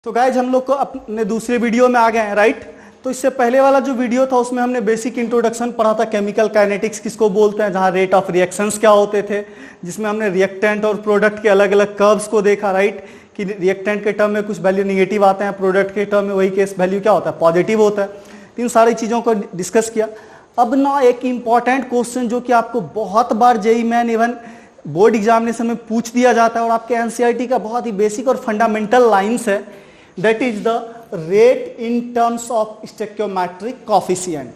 तो गाइज हम लोग को अपने दूसरे वीडियो में आ गए हैं, राइट। तो इससे पहले वाला जो वीडियो था उसमें हमने बेसिक इंट्रोडक्शन पढ़ा था, केमिकल काइनेटिक्स किसको बोलते हैं, जहां रेट ऑफ रिएक्शंस क्या होते थे, जिसमें हमने रिएक्टेंट और प्रोडक्ट के अलग अलग कर्व्स को देखा, राइट। कि रिएक्टेंट के टर्म में कुछ वैल्यू निगेटिव आते हैं, प्रोडक्ट के टर्म में वही केस वैल्यू क्या होता है, पॉजिटिव होता है। तो इन सारी चीज़ों को डिस्कस किया। अब ना एक इंपॉर्टेंट क्वेश्चन जो कि आपको बहुत बार JEE Main even board examination में पूछ दिया जाता है और आपके एनसीईआरटी का बहुत ही बेसिक और फंडामेंटल लाइन्स है, that is the rate in terms of stoichiometric coefficient.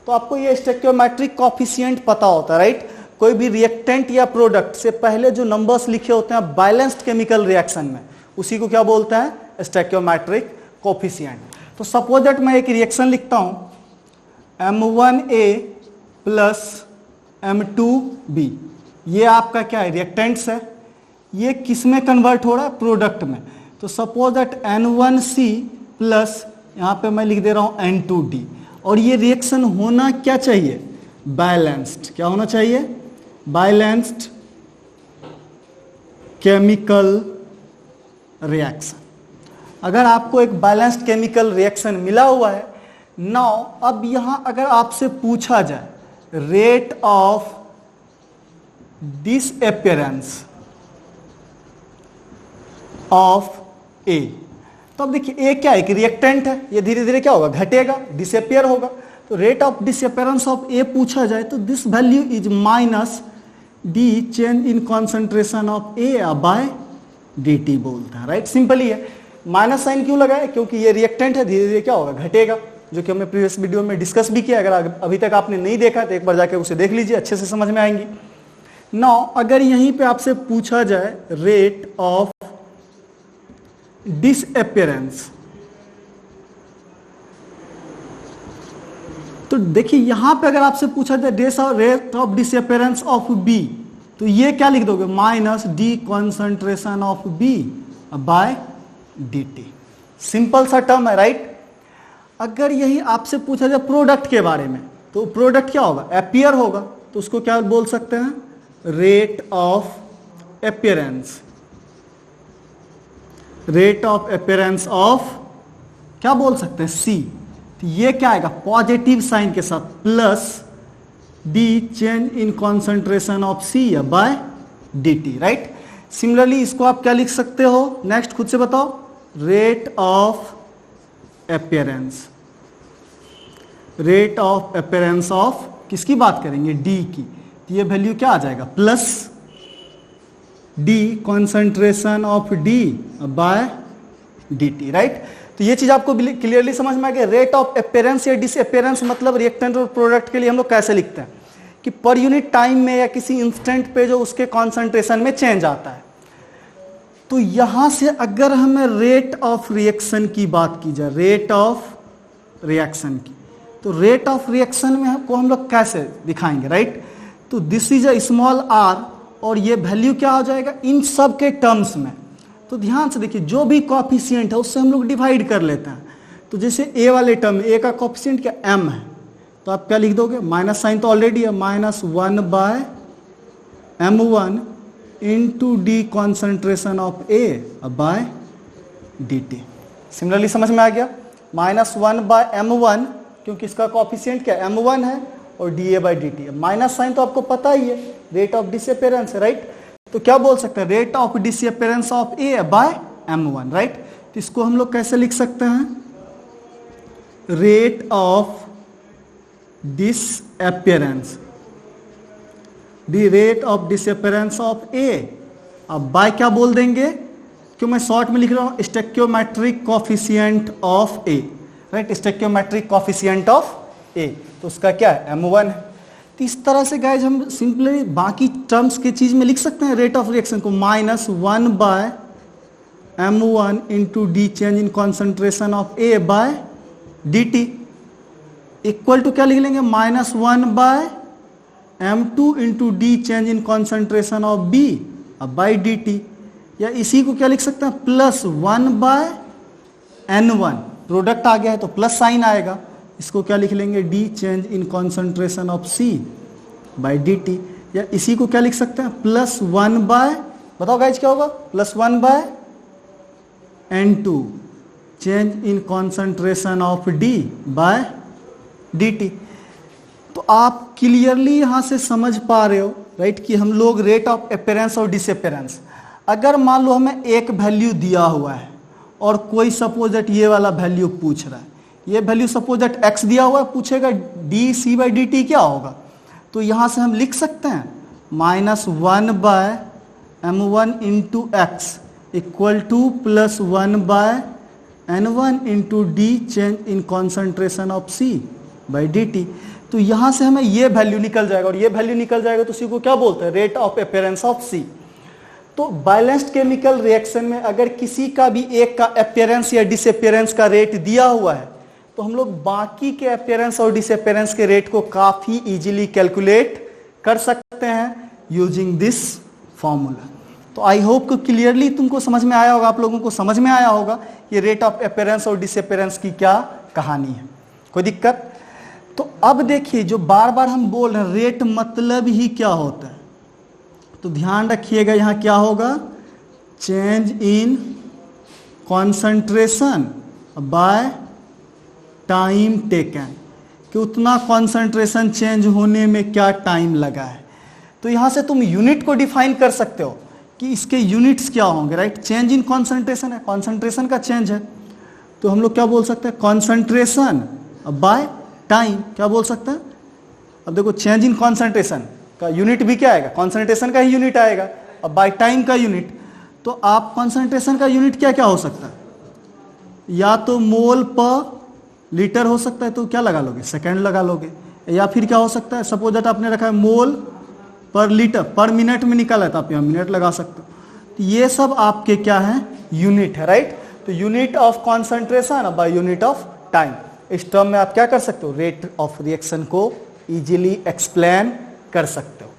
तो आपको ये स्टोइकियोमेट्रिक कोफिशिएंट पता होता है, राइट। कोई भी रिएक्टेंट या प्रोडक्ट से पहले जो नंबर्स लिखे होते हैं बैलेंस्ड केमिकल रिएक्शन में, उसी को क्या बोलते हैं, स्टोइकियोमेट्रिक कोफिशिएंट। तो सपोज दैट मैं एक रिएक्शन लिखता हूं M1A प्लस M2B, ये आपका क्या है, रिएक्टेंट्स है। ये किस में कन्वर्ट हो रहा है, प्रोडक्ट में। तो सपोज दैट N1C प्लस यहां पे मैं लिख दे रहा हूं N2D, और ये रिएक्शन होना क्या चाहिए, बैलेंस्ड। क्या होना चाहिए, बैलेंस्ड केमिकल रिएक्शन। अगर आपको एक बैलेंस्ड केमिकल रिएक्शन मिला हुआ है, नाउ अब यहां अगर आपसे पूछा जाए rate of disappearance of A, तो अब देखिए ए क्या है, एक रिएक्टेंट है, ये धीरे धीरे क्या होगा, घटेगा, डिसअपियर होगा। तो rate of disappearance of A पूछा जाए तो this value is minus d change in concentration of A by dt बोलता है, राइट। सिंपल ही है। माइनस साइन क्यों लगाए, क्योंकि ये रिएक्टेंट है, धीरे धीरे क्या होगा, घटेगा, जो कि हमने प्रीवियस वीडियो में डिस्कस भी किया। अगर अभी तक आपने नहीं देखा तो एक बार जाके उसे देख लीजिए, अच्छे से समझ में आएंगी। नाउ अगर यहीं पे आपसे पूछा जाए रेट ऑफ डिसअपियरेंस, तो देखिए यहां पे अगर आपसे पूछा जाए rate of disappearance of B, तो ये क्या लिख दोगे, minus d concentration of B by dt। Simple सा टर्म है, राइट। अगर यही आपसे पूछा जाए प्रोडक्ट के बारे में, तो प्रोडक्ट क्या होगा, अपीयर होगा, तो उसको क्या बोल सकते हैं, rate of appearance, rate of appearance of क्या बोल सकते हैं, सी। तो ये क्या आएगा, पॉजिटिव साइन के साथ, plus d change in concentration of C by dt, right. Similarly इसको आप क्या लिख सकते हो, नेक्स्ट खुद से बताओ, rate of appearance, rate of appearance of किसकी बात करेंगे, डी की। तो ये वैल्यू क्या आ जाएगा, plus d concentration of D by dt, right. तो ये चीज आपको क्लियरली समझ में आ गया। रेट ऑफ अपीयरेंस या डिसअपियरेंस मतलब रिएक्टेंट और प्रोडक्ट के लिए हम लोग कैसे लिखते हैं कि पर यूनिट टाइम में या किसी इंस्टेंट पे जो उसके कॉन्सेंट्रेशन में चेंज आता है। तो यहां से अगर हमें रेट ऑफ रिएक्शन की बात की जाए, रेट ऑफ रिएक्शन की, तो रेट ऑफ रिएक्शन में को हम लोग कैसे दिखाएंगे, राइट। तो this is a small R, और ये वैल्यू क्या हो जाएगा इन सब के टर्म्स में। तो ध्यान से देखिए, जो भी कोएफिशिएंट है उससे हम लोग डिवाइड कर लेते हैं। तो जैसे ए वाले टर्म में ए का कोएफिशिएंट क्या m है, तो आप क्या लिख दोगे, माइनस साइन तो ऑलरेडी है, -1 by m1 into d concentration of A by dt। Similarly समझ में आ गया, -1 बाय m1, क्योंकि इसका कोएफिशिएंट क्या m1 है और da बाय dt है। माइनस साइन तो आपको पता ही है, रेट ऑफ डिसअपियरेंस है, राइट। तो क्या बोल सकते हैं, rate of disappearance of A by m1, right. तो इसको हम लोग कैसे लिख सकते हैं, rate of disappearance, the rate of disappearance of A. अब बाय क्या बोल देंगे, क्यों मैं शॉर्ट में लिख रहा हूं, stoichiometric coefficient of A, right. Stoichiometric coefficient of A, तो उसका क्या है, m1 है। तो इस तरह से गाइज हम सिंपली बाकी टर्म्स की चीज में लिख सकते हैं रेट ऑफ रिएक्शन को, -1 by m1 into d change in concentration of A by dt equal to क्या लिख लेंगे, -1 by m2 into d change in concentration of b by dt, या इसी को क्या लिख सकते हैं, +1 बाय n1, प्रोडक्ट आ गया है तो प्लस साइन आएगा, इसको क्या लिख लेंगे, d change in concentration of C by dt, या इसी को क्या लिख सकते हैं, +1 बाय, बताओ गाइज क्या होगा, +1 by N2 change in concentration of D by dt। तो आप क्लियरली यहां से समझ पा रहे हो राइट कि हम लोग रेट ऑफ अपीयरेंस और डिसअपीयरेंस, अगर मान लो हमें एक वैल्यू दिया हुआ है और कोई सपोज दैट ये वाला वैल्यू पूछ रहा है, ये वैल्यू सपोज दैट x दिया हुआ है, पूछेगा d c by d t क्या होगा, तो यहां से हम लिख सकते हैं -1 by m1 into x equal to +1 by n1 into d change in concentration of c by d t. तो यहां से हमें ये वैल्यू निकल जाएगा और ये वैल्यू निकल जाएगा तो उसी को क्या बोलते हैं, रेट ऑफ अपीयरेंस ऑफ सी। तो बैलेंस्ड केमिकल रिएक्शन में अगर किसी का भी एक का अपीयरेंस या डिसअपीयरेंस का रेट दिया हुआ है तो हम लोग बाकी के अपीयरेंस और डिसअपीयरेंस के रेट को काफी इजीली कैलकुलेट कर सकते हैं यूजिंग दिस फॉर्मूला। तो आई होप को क्लियरली तुमको समझ में आया होगा, आप लोगों को समझ में आया होगा ये रेट ऑफ अपीयरेंस और डिसअपीयरेंस की क्या कहानी है। कोई दिक्कत? तो अब देखिए जो बार बार हम बोल रहे हैं रेट मतलब ही क्या होता है, तो ध्यान रखिएगा यहां क्या होगा, change in concentration by time taken, कि उतना कॉन्सेंट्रेशन चेंज होने में क्या टाइम लगा है। तो यहां से तुम यूनिट को डिफाइन कर सकते हो कि इसके यूनिट्स क्या होंगे राइट। चेंज इन कॉन्सेंट्रेशन है, कॉन्सेंट्रेशन का चेंज है, तो हम लोग क्या बोल सकते हैं, कॉन्सेंट्रेशन बाय टाइम, क्या बोल सकते हैं। अब देखो चेंज इन कॉन्सेंट्रेशन का यूनिट भी क्या आएगा, कॉन्सेंट्रेशन का ही यूनिट आएगा, अब बाय टाइम का यूनिट। तो आप कॉन्सेंट्रेशन का यूनिट क्या क्या हो सकता है, या तो मोल पर लीटर हो सकता है, तो क्या लगा लोगे, सेकेंड लगा लोगे, या फिर क्या हो सकता है, सपोज दैट आपने रखा है मोल पर लीटर, पर मिनट में निकाला है तो आप यहाँ मिनट लगा सकते हो। तो ये सब आपके क्या है, यूनिट है राइट। तो unit of concentration by unit of time, इस टर्म में आप क्या कर सकते हो, रेट ऑफ रिएक्शन को इजीली एक्सप्लेन कर सकते हो।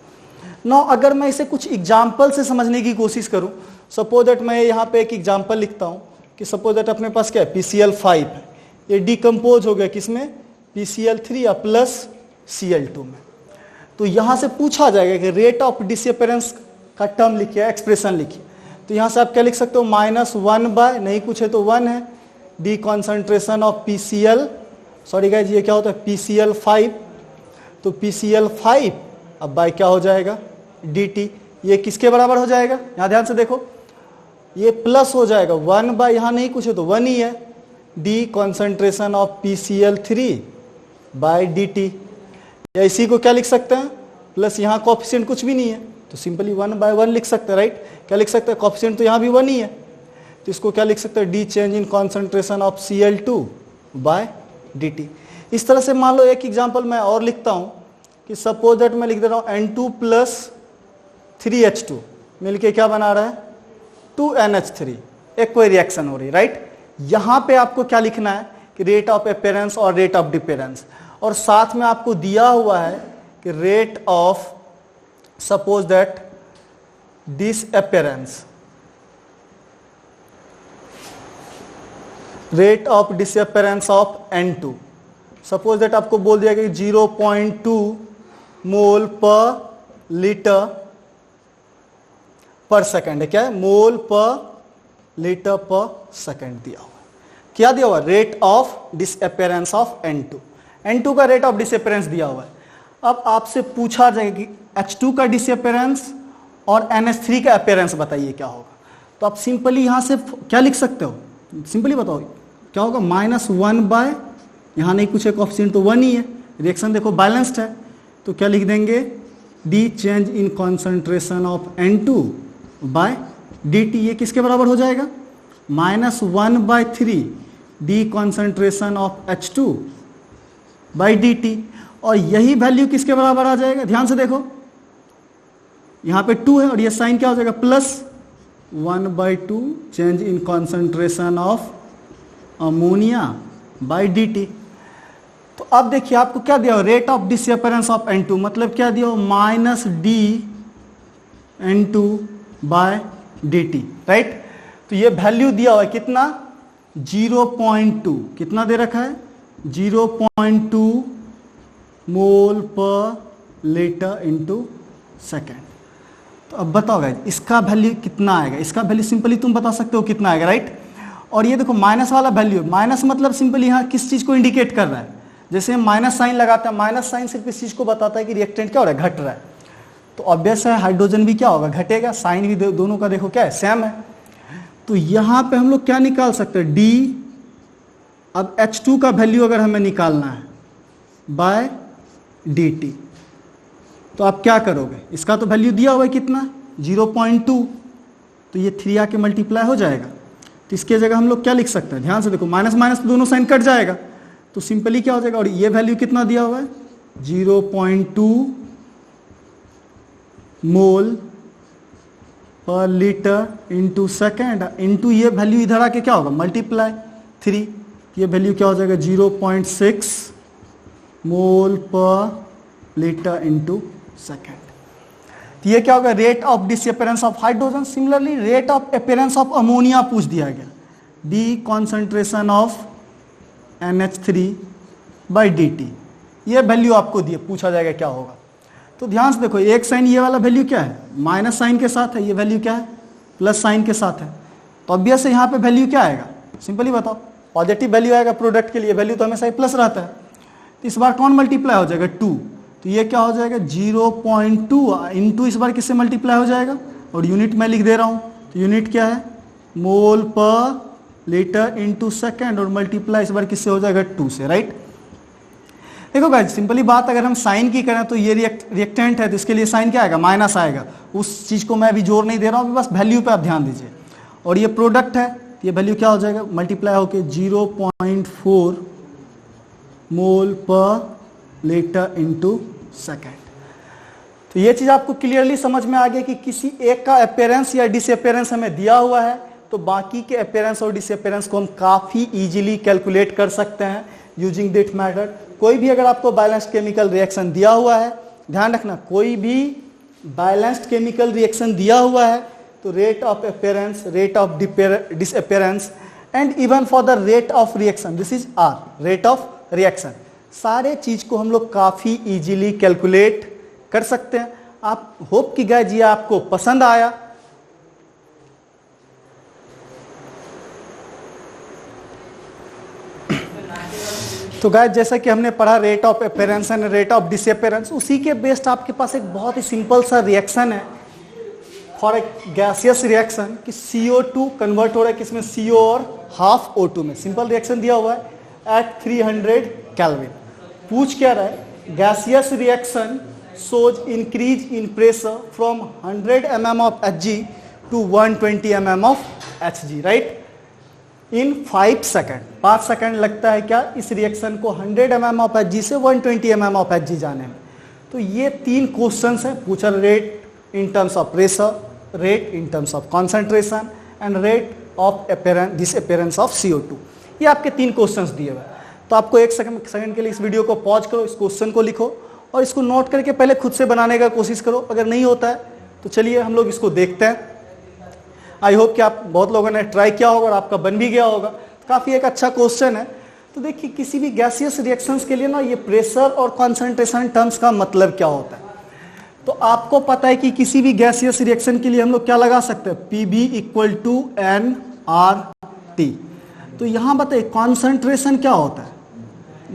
नाउ अगर मैं इसे कुछ एग्जाम्पल से समझने की कोशिश करूं, सपोज दैट मैं यहाँ पे एक एग्जाम्पल लिखता हूं कि सपोज दैट अपने पास क्या है, PCl5 है, ये डिकम्पोज हो गया किसमें, PCl3 या प्लस Cl2 में। तो यहां से पूछा जाएगा कि रेट ऑफ डिसअपीयरेंस का टर्म लिखिए, एक्सप्रेशन लिखिए। तो यहां से आप क्या लिख सकते हो, -1 बाय, नहीं कुछ है तो 1 है, d concentration of PCl, sorry guys ये क्या होता है, PCl5, तो PCl5 अब बाय क्या हो जाएगा, dt। ये किसके बराबर हो जाएगा, यहां ध्यान से देखो, ये प्लस हो जाएगा 1 बाय, यहां नहीं कुछ है तो 1 ही है, d concentration of PCl3 by dt। या इसी को क्या लिख सकते हैं, प्लस यहाँ कोफिशिएंट कुछ भी नहीं है तो सिंपली 1 बाय 1 लिख सकते हैं राइट। क्या लिख सकते हैं, कोफिशिएंट तो यहाँ भी 1 ही है, तो इसको क्या लिख सकते हैं, d change in concentration of Cl2 by dt। इस तरह से मान लो एक एग्जांपल मैं और लिखता हूं कि सपोज दैट मैं लिख दे रहा हूं N2 प्लस 3H2 मिलके क्या बना रहा है, 2NH3, एक कोई रिएक्शन हो रही है राइट। यहां पे आपको क्या लिखना है कि रेट ऑफ अपीयरेंस और रेट ऑफ डिपेरेंस, और साथ में आपको दिया हुआ है कि rate of suppose that disappearance, rate of disappearance of N2, suppose that आपको बोल दिया कि 0.2 मोल पर लीटर पर सेकेंड है, क्या है, मोल पर लीटर पर सेकेंड दिया हुआ है। क्या दिया हुआ, rate of disappearance of N2, N2 का रेट ऑफ डिसअपीयरेंस दिया हुआ है। अब आपसे पूछा जाएगा कि H2 का डिसअपीयरेंस और NH3 का अपीयरेंस बताइए क्या होगा। तो आप सिंपली यहां से क्या लिख सकते हो, सिंपली बताओ क्या होगा, -1 बाय, यहां नहीं कुछ है, कोफिशिएंट तो 1 ही है, रिएक्शन देखो बैलेंस्ड है, तो क्या लिख देंगे, d change in concentration of N2 by dt। ये किसके बराबर हो जाएगा, -1 by 3 d concentration of H2 by dt। और यही वैल्यू किसके बराबर आ जाएगा, ध्यान से देखो, यहां पे 2 है और ये साइन क्या हो जाएगा, +1/2 change in concentration of ammonia bye dt। तो अब देखिए आपको क्या दिया हो, rate of disappearance of N2, मतलब क्या दिया हो, -dN2 बाय dt राइट। तो ये वैल्यू दिया हुआ है कितना, 0.2, कितना दे रखा है, 0.2 मोल पर लीटर इंटू सेकेंड। तो अब बताओ गाइस इसका वैल्यू कितना आएगा, इसका वैल्यू सिंपली तुम बता सकते हो कितना आएगा राइट। और ये देखो माइनस वाला वैल्यू, माइनस मतलब सिंपल यहाँ किस चीज को इंडिकेट कर रहा है, जैसे हम माइनस साइन लगाते हैं, माइनस साइन सिर्फ इस चीज को बताता है कि रिएक्टेंट क्या हो रहा है, घट रहा है। तो ऑब्वियस है हाइड्रोजन भी क्या होगा, घटेगा, साइन भी दोनों का देखो क्या है, सेम है। तो यहां पे हम लोग क्या निकाल सकते हैं, डी। अब H2 का वैल्यू अगर हमें निकालना है बाय dt, तो आप क्या करोगे, इसका तो वैल्यू दिया हुआ है कितना, 0.2, तो ये 3 आके मल्टीप्लाई हो जाएगा। तो इसके जगह हम लोग क्या लिख सकते हैं, ध्यान से देखो, माइनस माइनस दोनों साइन कट जाएगा, तो सिंपली क्या हो जाएगा, और ये वैल्यू कितना दिया हुआ है, 0.2 मोल पर लीटर इंटू सेकेंड, इंटू ये वैल्यू इधर आके क्या होगा, मल्टीप्लाई 3, ये वैल्यू क्या हो जाएगा, 0.6 मोल पर लीटर इंटू सेकेंड। तो ये क्या होगा, rate of disappearance of hydrogen. Similarly rate of appearance of ammonia पूछ दिया गया, D concentration of NH3 by dt, ये वैल्यू आपको दिए, पूछा जाएगा क्या होगा। तो ध्यान से देखो, एक साइन ये वाला वैल्यू क्या है, माइनस साइन के साथ है, ये वैल्यू क्या है, प्लस साइन के साथ है। तो ऑब्वियस है यहाँ पे वैल्यू क्या आएगा, सिंपली बताओ, पॉजिटिव वैल्यू आएगा प्रोडक्ट के लिए, वैल्यू तो हमेशा ही प्लस रहता है। तो इस बार कौन मल्टीप्लाई हो जाएगा, 2, तो ये क्या हो जाएगा, 0.2 इंटू इस बार किससे मल्टीप्लाई हो जाएगा, और यूनिट मैं लिख दे रहा हूँ, तो यूनिट क्या है, मोल पर लीटर इंटू सेकेंड, और मल्टीप्लाई इस बार किससे हो जाएगा, 2 से, राइट। देखो गाइस, सिंपली बात अगर हम साइन की करें तो ये रिएक्टेंट है, तो इसके लिए साइन क्या आएगा, माइनस आएगा। उस चीज को मैं अभी जोर नहीं दे रहा हूँ, बस वैल्यू पे आप ध्यान दीजिए। और ये प्रोडक्ट है, ये वैल्यू क्या हो जाएगा, मल्टीप्लाई होके 0.4 मोल पर लीटर इंटू सेकेंड। तो ये चीज आपको क्लियरली समझ में आ गया कि किसी एक का अपीयरेंस या डिसअपियरेंस हमें दिया हुआ है, तो बाकी के अपीयरेंस और डिसअपियरेंस को हम काफी इजीली कैलकुलेट कर सकते हैं यूजिंग दिस मेथड। कोई भी अगर आपको बैलेंस्ड केमिकल रिएक्शन दिया हुआ है, ध्यान रखना, कोई भी बैलेंस्ड केमिकल रिएक्शन दिया हुआ है, तो rate of appearance, rate of disappearance and even for the rate of reaction, this is R rate of reaction, सारे चीज को हम लोग काफी इजीली कैलकुलेट कर सकते हैं। आप होप कि गाइस ये आपको पसंद आया। तो गाइस जैसा कि हमने पढ़ा rate of appearance and rate of disappearance, उसी के बेस्ड आपके पास एक बहुत ही सिंपल सा रिएक्शन है फॉर ए गैसियस रिएक्शन कि CO2 कन्वर्ट हो रहा है किसमें, CO और हाफ O2 में। सिंपल रिएक्शन दिया हुआ है एट 300 केल्विन। पूछ क्या रहा है, gaseous reaction shows increase in pressure from 100 mm of Hg to 120 mm of Hg, right? In 5 second, 5 second लगता है क्या इस रिएक्शन को 100 mm ऑफ Hg से 120 mm ऑफ Hg जाने में। तो ये 3 क्वेश्चंस हैं, पूछा rate in terms of pressure, rate in terms of concentration and rate of disappearance of CO2। ये आपके 3 क्वेश्चंस दिए हुए हैं। तो आपको 1 सेकंड के लिए इस वीडियो को पॉज करो, इस क्वेश्चन को लिखो और इसको नोट करके पहले खुद से बनाने का कोशिश करो। अगर नहीं होता है तो चलिए हम लोग इसको देखते हैं। आई होप कि आप बहुत लोगों ने ट्राई किया होगा और आपका बन भी गया होगा। काफ़ी एक अच्छा क्वेश्चन है। तो देखिए किसी भी गैसियस रिएक्शंस के लिए ना ये प्रेशर और कॉन्सेंट्रेशन टर्म्स का मतलब क्या होता है। तो आपको पता है कि किसी भी गैसियस रिएक्शन के लिए हम लोग क्या लगा सकते हैं, PB = nRT। तो यहाँ बताइए कॉन्सेंट्रेशन क्या होता है,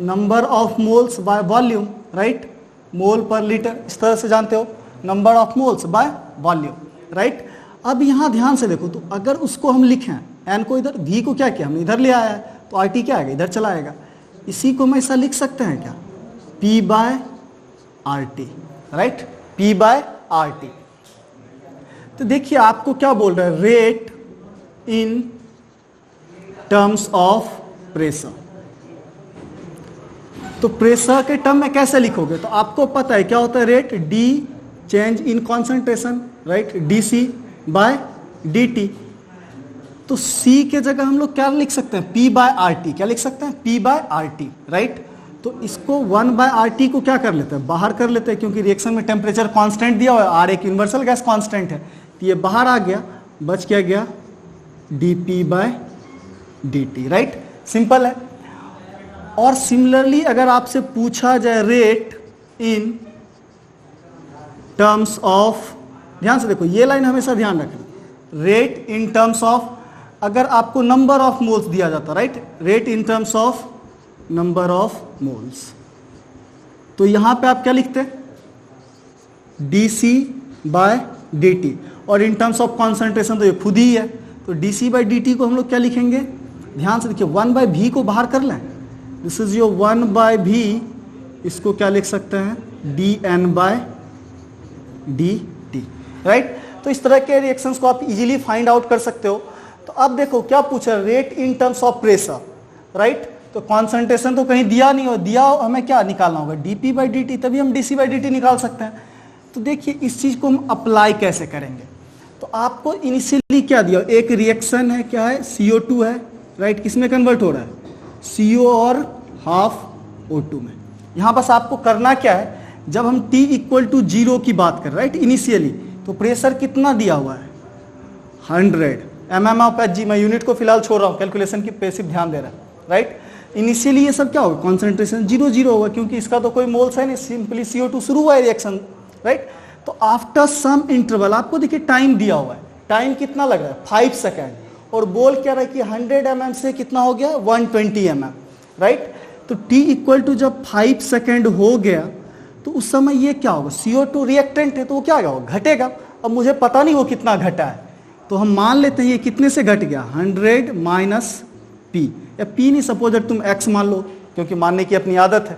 number of moles by volume, right, mole पर लीटर, इस तरह से जानते हो, number of moles by volume, right. अब यहाँ ध्यान से देखो, तो अगर उसको हम लिखें n को इधर, v को क्या किया हमने इधर ले आया है, तो RT क्या आएगा, इधर चला आएगा। इसी को हम ऐसा लिख सकते हैं क्या, P/RT, राइट, P/RT। तो देखिए आपको क्या बोल रहा है, rate in terms of pressure. तो प्रेशर के टर्म में कैसे लिखोगे, तो आपको पता है क्या होता है, rate D change in concentration, right, dC/dt। तो C के जगह हम लोग क्या लिख सकते हैं, P/RT, क्या लिख सकते हैं, P/RT, राइट। तो इसको 1/RT को क्या कर लेते हैं, बाहर कर लेते हैं, क्योंकि रिएक्शन में टेम्परेचर कांस्टेंट दिया हुआ है, R एक यूनिवर्सल गैस कांस्टेंट है, तो ये बाहर आ गया, बच क्या गया, dP/dt, राइट, सिंपल है। और सिमिलरली अगर आपसे पूछा जाए रेट इन टर्म्स ऑफ, ध्यान से देखो ये लाइन हमेशा ध्यान रखना, रेट इन टर्म्स ऑफ, अगर आपको नंबर ऑफ मोल्स दिया जाता, right, rate in terms of number of moles, तो यहां पे आप क्या लिखते, dC/dt, और इन टर्म्स ऑफ कॉन्सेंट्रेशन तो ये खुद ही है, तो dC/dt को हम लोग क्या लिखेंगे, ध्यान से देखिए 1/v को बाहर कर लें, दिस इज योर 1/v, इसको क्या लिख सकते हैं, dN/dt, राइट। तो इस तरह के रिएक्शंस को आप इजीली फाइंड आउट कर सकते हो। तो अब देखो क्या पूछा, rate in terms of pressure, right, तो कॉन्सेंट्रेशन तो कहीं दिया नहीं हो, दिया हो हमें क्या निकालना होगा, dP/dt, तभी हम dC/dt निकाल सकते हैं। तो देखिए इस चीज को हम अप्लाई कैसे करेंगे, तो आपको इनिशियली क्या दिया, एक रिएक्शन है, क्या है, CO2 है, राइट, किसमें कन्वर्ट हो रहा है, CO और हाफ O2 में। यहां बस आपको करना क्या है, जब हम T = 0 की बात कर, राइट, इनिशियली, तो प्रेशर कितना दिया हुआ है, 100 mm/Hg, मैं यूनिट को फिलहाल छोड़ रहा हूं, कैलकुलेशन की पे सिर्फ ध्यान दे रहा है, राइट। इनिशियली ये सब क्या होगा, कॉन्सेंट्रेशन 0 होगा, क्योंकि इसका तो कोई मोल्स है नहीं, सिंपली CO2 शुरू हुआ है रिएक्शन, राइट। तो आफ्टर सम इंटरवल, आपको देखिए टाइम दिया हुआ है, टाइम कितना लग रहा है, 5 सेकेंड, और बोल क्या रहा है कि 100 mm से कितना हो गया, 120 mm, राइट। तो T = जब 5 सेकेंड हो गया, तो उस समय ये क्या होगा, CO2 रिएक्टेंट है, तो वो क्या होगा, घटेगा। अब मुझे पता नहीं वो कितना घटा है, तो हम मान लेते हैं ये कितने से घट गया, 100 - P, या P नहीं, सपोज तुम X मान लो, क्योंकि मानने की अपनी आदत है,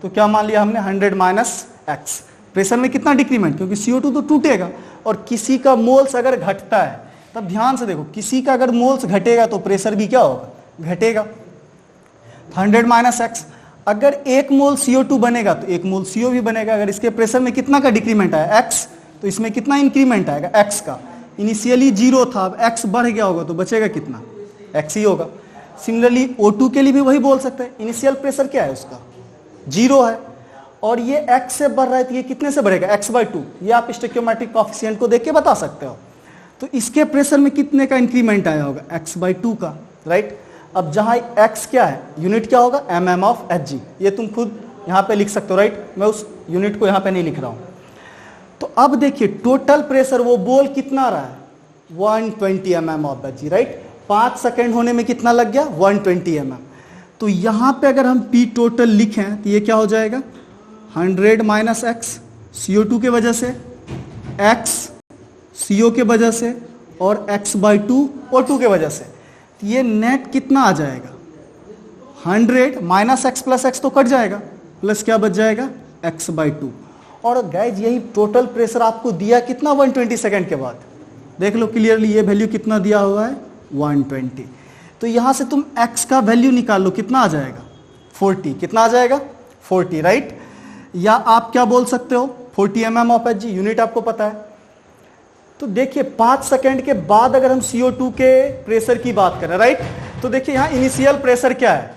तो क्या मान लिया हमने, 100 - X। प्रेशर में कितना डिक्रीमेंट, क्योंकि CO2 तो टूटेगा, और किसी का मोल्स अगर घटता है, तब ध्यान से देखो, किसी का अगर मोल्स घटेगा तो प्रेशर भी क्या होगा, घटेगा। 100 - X, अगर 1 मोल CO2 बनेगा तो 1 मोल CO भी बनेगा। अगर इसके प्रेशर में कितना का डिक्रीमेंट आया, X, तो इसमें कितना इंक्रीमेंट आएगा, X का। इनिशियली 0 था, अब X बढ़ गया होगा, तो बचेगा कितना, X ही होगा। सिमिलरली O2 के लिए भी वही बोल सकते हैं, इनिशियल प्रेशर क्या है उसका, 0 है, और ये X से बढ़ रहा है, तो ये कितने से बढ़ेगा, X/2। ये आप स्टोइकियोमेट्रिक कोएफिशिएंट को देख के बता सकते हो। तो इसके प्रेशर में कितने का इंक्रीमेंट आया होगा, X/2 का, राइट। अब जहां X क्या है, यूनिट क्या होगा, mm/Hg, ये तुम खुद यहां पे लिख सकते हो, राइट, मैं उस यूनिट को यहां पे नहीं लिख रहा हूं। तो अब देखिए टोटल प्रेशर, वो बोल कितना रहा है, 120 mm/Hg, राइट। 5 सेकेंड होने में कितना लग गया, 120 mm। तो यहां पे अगर हम P टोटल लिखें, तो ये क्या हो जाएगा, 100 - X, CO2 के वजह से, X CO के वजह से, और X/2 O2 के वजह से। तो ये नेट कितना आ जाएगा, 100 - X + X तो कट जाएगा, प्लस क्या बच जाएगा, X/2। और गाइज यही टोटल प्रेशर आपको दिया कितना, 120 सेकेंड के बाद, देख लो क्लियरली, ये वैल्यू कितना दिया हुआ है, 120। तो यहां से तुम X का वैल्यू निकाल लो, कितना आ जाएगा, 40, कितना आ जाएगा, 40, राइट। या आप क्या बोल सकते हो, 40 mm/Hg, यूनिट आपको पता है। तो देखिए 5 सेकेंड के बाद अगर हम CO2 के प्रेशर की बात करें, राइट, तो देखिए यहां इनिशियल प्रेशर क्या है,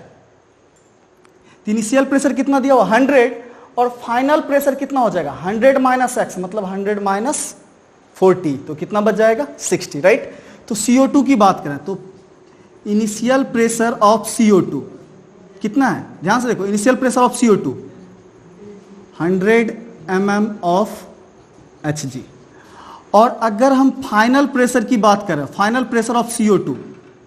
इनिशियल प्रेशर कितना दिया हुआ, 100, और फाइनल प्रेशर कितना हो जाएगा, 100 - X, मतलब 100 - 40, तो कितना बच जाएगा, 60, राइट। तो CO2 की बात करें तो इनिशियल प्रेशर ऑफ CO2 कितना है, ध्यान से देखो, initial pressure of CO2 100 mm/Hg, और अगर हम फाइनल प्रेशर की बात करें, फाइनल प्रेशर ऑफ CO2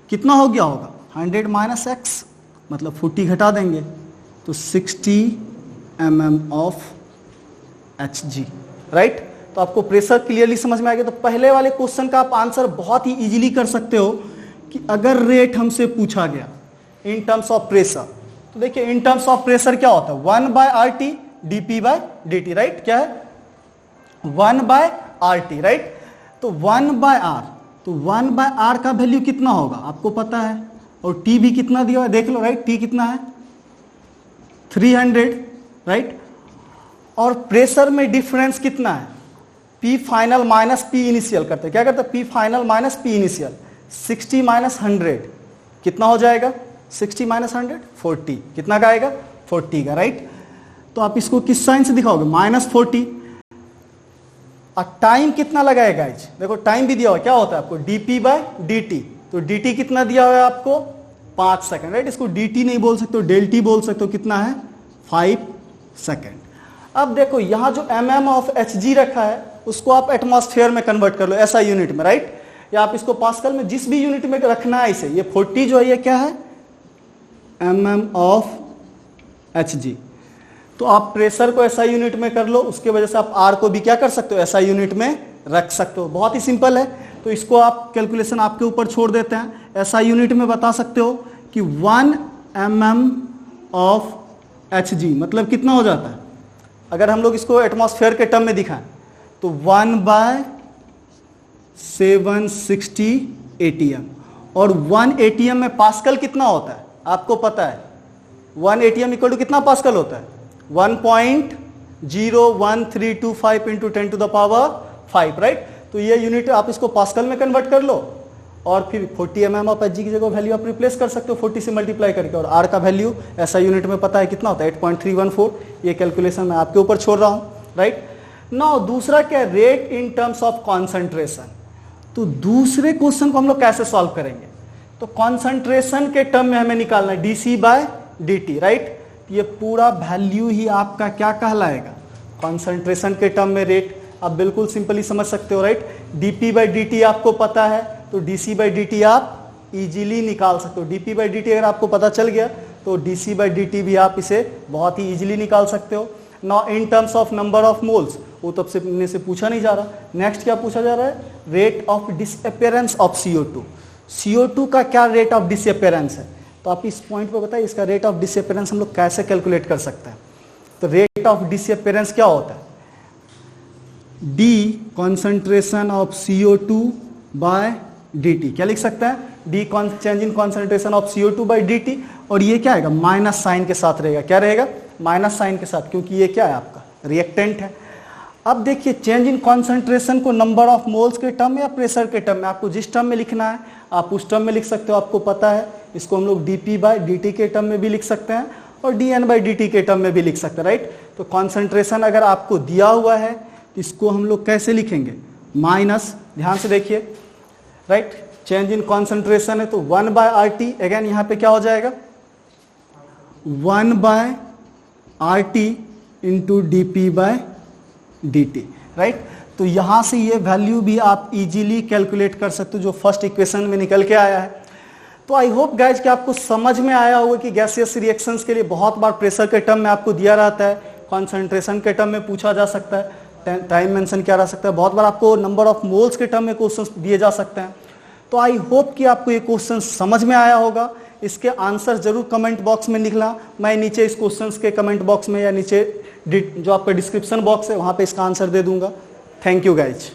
कितना हो गया होगा, 100 - X, मतलब 40 घटा देंगे, तो 60 mm/Hg, राइट। तो आपको प्रेशर क्लियरली समझ में आ गया। तो पहले वाले क्वेश्चन का आप आंसर बहुत ही इजीली कर सकते हो कि अगर रेट हमसे पूछा गया इन टर्म्स ऑफ प्रेशर, तो देखिए इन टर्म्स ऑफ प्रेशर क्या होता है, 1/RT dP/dt, राइट, क्या है, 1/RT, राइट। तो 1/R, तो 1/R का वैल्यू कितना होगा आपको पता है, और T भी कितना दिया है देख लो, राइट, T कितना है, 300, राइट। और प्रेशर में डिफरेंस कितना है, P final minus P initial करते हैं, क्या करते हैं, P final minus P initial, 60 - 100 कितना हो जाएगा, 60 - 100 40, कितना का आएगा, 40 का, राइट। तो आप इसको किस साइन से दिखाओगे, -40। और टाइम कितना लगाएगा, देखो टाइम भी दिया हुआ क्या होता है आपको, dP/dt, तो dt कितना दिया हुआ है आपको, 5 सेकेंड, राइट। इसको dt नहीं बोल सकते हो, ΔT बोल सकते हो, कितना है, 5 सेकेंड। अब देखो यहां जो mm/Hg रखा है उसको आप एटमॉस्फेयर में कन्वर्ट कर लो, ऐसा यूनिट में, राइट, या आप इसको पास्कल में जिस भी यूनिट में रखना है इसे, ये 40 जो है ये क्या है, mm ऑफ Hg। तो आप प्रेशर को SI यूनिट में कर लो, उसके वजह से आप R को भी क्या कर सकते हो, SI यूनिट में रख सकते हो। बहुत ही सिंपल है। तो इसको आप कैलकुलेशन आपके ऊपर छोड़ देते हैं। SI यूनिट में बता सकते हो कि 1 mm ऑफ Hg मतलब कितना हो जाता है। अगर हम लोग इसको एटमॉस्फेयर के टर्म में दिखाएं तो 1/760 ATM, और 1 ATM में पास्कल कितना होता है आपको पता है। 1 ATM इक्वल टू कितना पास्कल होता है, 1.01325 into 10 to the power 5, right. तो ये यूनिट आप इसको पास्कल में कन्वर्ट कर लो और फिर 40 mm ऑफ Hg की जगह वैल्यू आप रिप्लेस कर सकते हो 40 से मल्टीप्लाई करके, और R का वैल्यू ऐसा यूनिट में पता है कितना होता है 8.314। ये कैलकुलेशन मैं आपके ऊपर छोड़ रहा हूं, राइट। नाउ दूसरा क्या है, rate in terms of concentration. तो दूसरे क्वेश्चन को हम लोग कैसे सॉल्व करेंगे, तो कॉन्सेंट्रेशन के टर्म में हमें निकालना है dC/dt, राइट। ये पूरा वैल्यू ही आपका क्या कहलाएगा, कॉन्सेंट्रेशन के टर्म में रेट। आप बिल्कुल सिंपली समझ सकते हो, राइट। dP/dt आपको पता है तो dC/dt आप इजीली निकाल सकते हो। dP/dt अगर आपको पता चल गया तो dC/dt भी आप इसे बहुत ही इजीली निकाल सकते हो। Now in terms of number of moles, वो तब से में से पूछा नहीं जा रहा। नेक्स्ट क्या पूछा जा रहा है, rate of disappearance of CO2। CO2 का क्या रेट ऑफ डिसअपियरेंस है, तो आप इस पॉइंट पे बताइए इसका रेट ऑफ डिसअपियरेंस हम लोग कैसे कैलकुलेट कर सकते हैं। तो रेट ऑफ डिसअपियरेंस क्या होता है, D कॉन्सेंट्रेशन ऑफ CO2/dt। क्या लिख सकते हैं, D change in concentration of CO2/dt, और ये क्या आएगा, माइनस साइन के साथ रहेगा। क्या रहेगा, माइनस साइन के साथ, क्योंकि ये क्या है आपका रिएक्टेंट है। अब देखिए चेंज इन कॉन्सेंट्रेशन को नंबर ऑफ मोल्स के टर्म में या प्रेशर के टर्म में, आपको जिस टर्म में लिखना है आप उस टर्म में लिख सकते हो, आपको पता है। इसको हम लोग dP/dt के टर्म में भी लिख सकते हैं और dN/dt के टर्म में भी लिख सकते हैं, राइट। तो कॉन्सेंट्रेशन अगर आपको दिया हुआ है इसको हम लोग कैसे लिखेंगे, माइनस, ध्यान से देखिए, राइट। चेंज इन कॉन्सेंट्रेशन है तो 1/RT, अगेन यहाँ पे क्या हो जाएगा 1/RT इंटू dP/dt, राइट। तो यहाँ से ये वैल्यू भी आप इजीली कैलकुलेट कर सकते हो जो फर्स्ट इक्वेशन में निकल के आया है। तो आई होप गाइज कि आपको समझ में आया होगा कि गैसियस रिएक्शंस के लिए बहुत बार प्रेशर के टर्म में आपको दिया रहता है, कॉन्सेंट्रेशन के टर्म में पूछा जा सकता है, टाइम मेंशन किया जा सकता है, बहुत बार आपको नंबर ऑफ मोल्स के टर्म में क्वेश्चंस दिए जा सकते हैं। तो आई होप कि आपको ये क्वेश्चन समझ में आया होगा। इसके आंसर जरूर कमेंट बॉक्स में लिखना, मैं नीचे इस क्वेश्चंस के कमेंट बॉक्स में या नीचे जो आपका डिस्क्रिप्शन बॉक्स है वहाँ पे इसका आंसर दे दूंगा। Thank you guys.